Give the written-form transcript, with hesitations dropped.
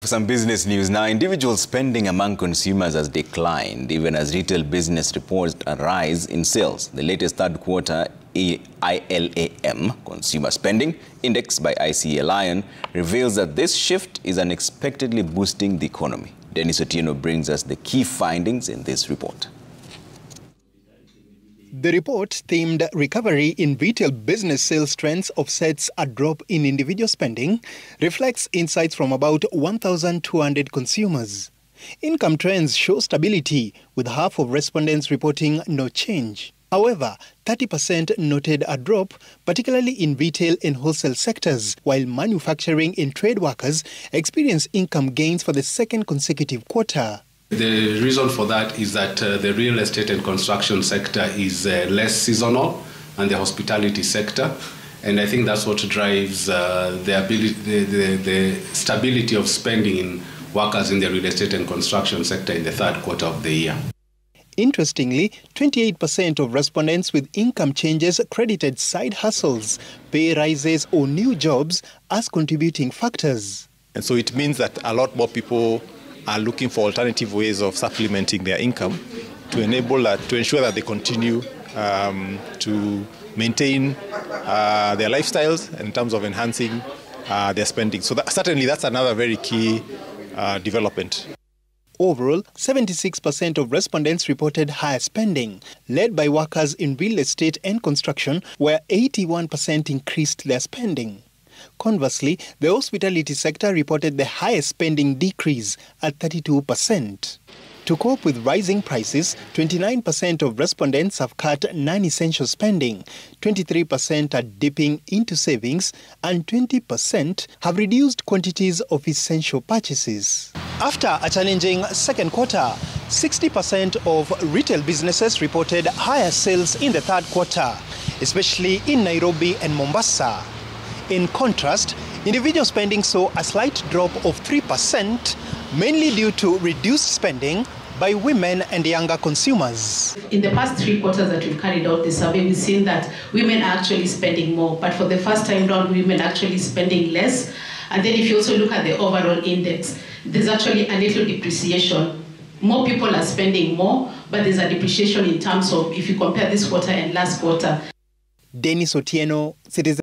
Some business news now. Individual spending among consumers has declined, even as retail business reports a rise in sales. The latest third quarter ILAM, Consumer Spending Index by ICE Lion, reveals that this shift is unexpectedly boosting the economy. Dennis Otieno brings us the key findings in this report. The report, themed Recovery in Retail Business Sales Trends Offsets a Drop in Individual Spending, reflects insights from about 1,200 consumers. Income trends show stability, with half of respondents reporting no change. However, 30% noted a drop, particularly in retail and wholesale sectors, while manufacturing and trade workers experienced income gains for the second consecutive quarter. The reason for that is that the real estate and construction sector is less seasonal than the hospitality sector, and I think that's what drives the stability of spending in workers in the real estate and construction sector in the third quarter of the year. Interestingly, 28% of respondents with income changes credited side hustles, pay rises or new jobs as contributing factors. And so it means that a lot more people are looking for alternative ways of supplementing their income to enable to ensure that they continue to maintain their lifestyles in terms of enhancing their spending. So certainly that's another very key development. Overall, 76% of respondents reported higher spending, led by workers in real estate and construction, where 81% increased their spending. Conversely, the hospitality sector reported the highest spending decrease at 32%. To cope with rising prices, 29% of respondents have cut non-essential spending, 23% are dipping into savings, and 20% have reduced quantities of essential purchases. After a challenging second quarter, 60% of retail businesses reported higher sales in the third quarter, especially in Nairobi and Mombasa. In contrast, individual spending saw a slight drop of 3%, mainly due to reduced spending by women and younger consumers. In the past 3 quarters that we've carried out the survey, we've seen that women are actually spending more, but for the first time round, women are actually spending less. And then if you also look at the overall index, there's actually a little depreciation. More people are spending more, but there's a depreciation in terms of if you compare this quarter and last quarter. Dennis Otieno, Citizen.